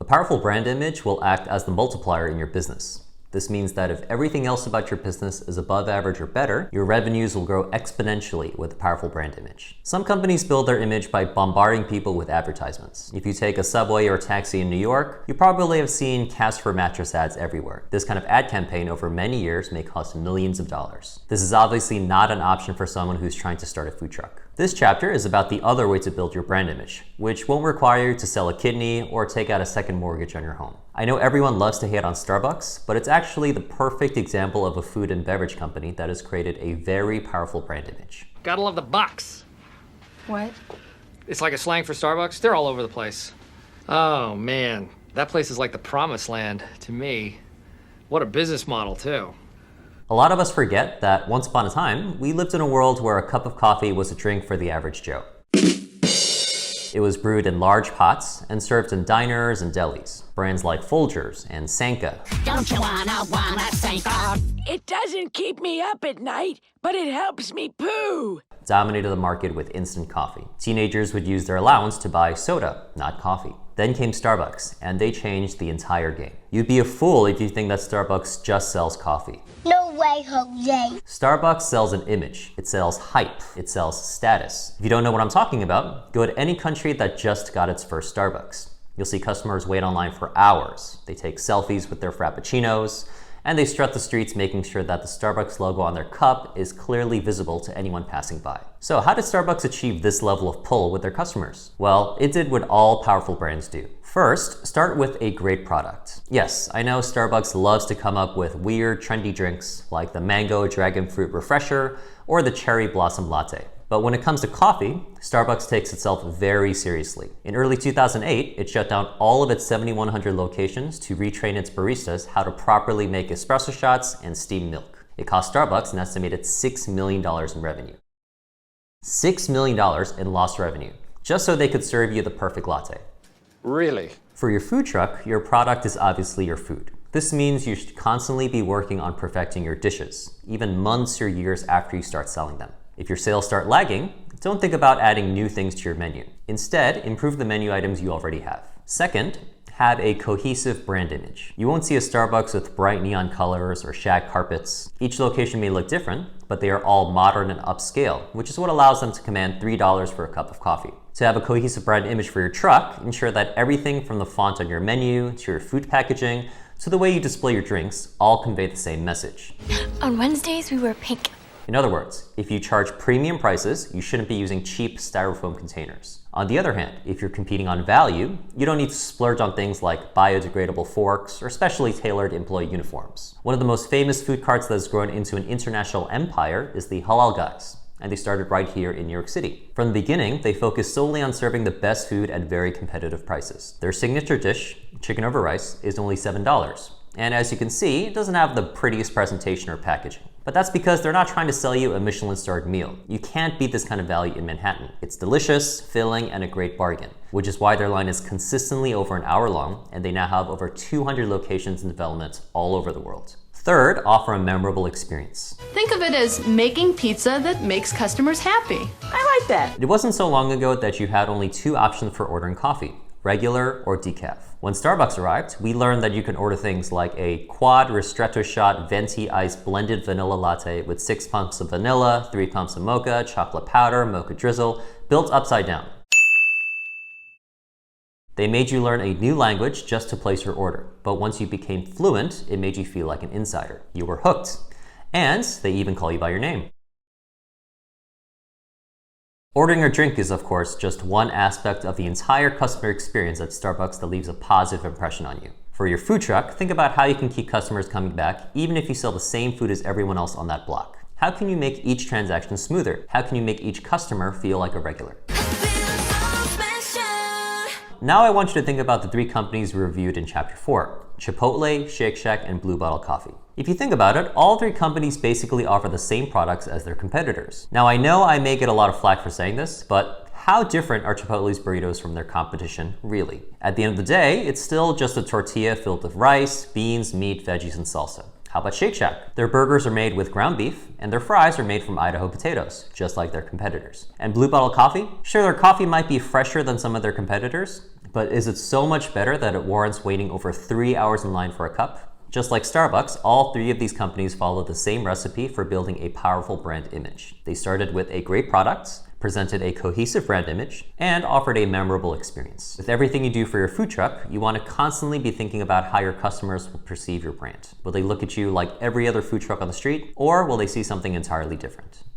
powerful brand image will act as the multiplier in your business. This means that if everything else about your business is above average or better, your revenues will grow exponentially with a powerful brand image. Some companies build their image by bombarding people with advertisements. If you take a subway or a taxi in New York, you probably have seen Casper mattress ads everywhere. This kind of ad campaign over many years may cost millions of dollars. This is obviously not an option for someone who's trying to start a food truck. This chapter is about the other way to build your brand image, which won't require you to sell a kidney or take out a second mortgage on your home. I know everyone loves to hate on Starbucks, but it's actually the perfect example of a food and beverage company that has created a very powerful brand image. Gotta love the box. What? It's like a slang for Starbucks. They're all over the place. Oh man, that place is like the promised land to me. What a business model too. A lot of us forget that once upon a time, we lived in a world where a cup of coffee was a drink for the average Joe. It was brewed in large pots and served in diners and delis. Brands like Folgers and Sanka. Don't you wanna Sanka? It doesn't keep me up at night, but it helps me poo. Dominated the market with instant coffee. Teenagers would use their allowance to buy soda, not coffee. Then came Starbucks, and they changed the entire game. You'd be a fool if you think that Starbucks just sells coffee. No way, Jose. Starbucks sells an image. It sells hype. It sells status. If you don't know what I'm talking about, go to any country that just got its first Starbucks. You'll see customers wait online for hours. They take selfies with their frappuccinos, and they strut the streets making sure that the Starbucks logo on their cup is clearly visible to anyone passing by. So how did Starbucks achieve this level of pull with their customers? Well, it did what all powerful brands do. First, start with a great product. Yes, I know Starbucks loves to come up with weird, trendy drinks like the Mango Dragon Fruit Refresher or the Cherry Blossom Latte. But when it comes to coffee, Starbucks takes itself very seriously. In early 2008, it shut down all of its 7,100 locations to retrain its baristas how to properly make espresso shots and steam milk. It cost Starbucks an estimated $6 million in revenue. $6 million in lost revenue, just so they could serve you the perfect latte. Really? For your food truck, your product is obviously your food. This means you should constantly be working on perfecting your dishes, even months or years after you start selling them. If your sales start lagging, don't think about adding new things to your menu. Instead, improve the menu items you already have. Second, have a cohesive brand image. You won't see a Starbucks with bright neon colors or shag carpets. Each location may look different, but they are all modern and upscale, which is what allows them to command $3 for a cup of coffee. To have a cohesive brand image for your truck, ensure that everything from the font on your menu to your food packaging to the way you display your drinks all convey the same message. On Wednesdays, we wear pink. In other words, if you charge premium prices, you shouldn't be using cheap styrofoam containers. On the other hand, if you're competing on value, you don't need to splurge on things like biodegradable forks or specially tailored employee uniforms. One of the most famous food carts that has grown into an international empire is the Halal Guys, and they started right here in New York City. From the beginning, they focused solely on serving the best food at very competitive prices. Their signature dish, chicken over rice, is only $7. And as you can see, it doesn't have the prettiest presentation or packaging. But that's because they're not trying to sell you a Michelin-starred meal. You can't beat this kind of value in Manhattan. It's delicious, filling, and a great bargain, which is why their line is consistently over an hour long, and they now have over 200 locations in development all over the world. Third, offer a memorable experience. Think of it as making pizza that makes customers happy. I like that. It wasn't so long ago that you had only two options for ordering coffee: regular or decaf. When Starbucks arrived, we learned that you can order things like a quad ristretto shot venti iced blended vanilla latte with 6 pumps of vanilla, 3 pumps of mocha, chocolate powder, mocha drizzle, built upside down. They made you learn a new language just to place your order, but once you became fluent, it made you feel like an insider. You were hooked. And they even call you by your name. Ordering a drink is, of course, just one aspect of the entire customer experience at Starbucks that leaves a positive impression on you. For your food truck, think about how you can keep customers coming back even if you sell the same food as everyone else on that block. How can you make each transaction smoother? How can you make each customer feel like a regular? Now I want you to think about the 3 companies we reviewed in Chapter 4, Chipotle, Shake Shack, and Blue Bottle Coffee. If you think about it, all 3 companies basically offer the same products as their competitors. Now I know I may get a lot of flack for saying this, but how different are Chipotle's burritos from their competition, really? At the end of the day, it's still just a tortilla filled with rice, beans, meat, veggies, and salsa. How about Shake Shack? Their burgers are made with ground beef, and their fries are made from Idaho potatoes, just like their competitors. And Blue Bottle Coffee? Sure, their coffee might be fresher than some of their competitors, But is it so much better that it warrants waiting over 3 hours in line for a cup? Just like Starbucks, all three of these companies follow the same recipe for building a powerful brand image. They started with a great product, presented a cohesive brand image, and offered a memorable experience. With everything you do for your food truck, you want to constantly be thinking about how your customers will perceive your brand. Will they look at you like every other food truck on the street, or will they see something entirely different?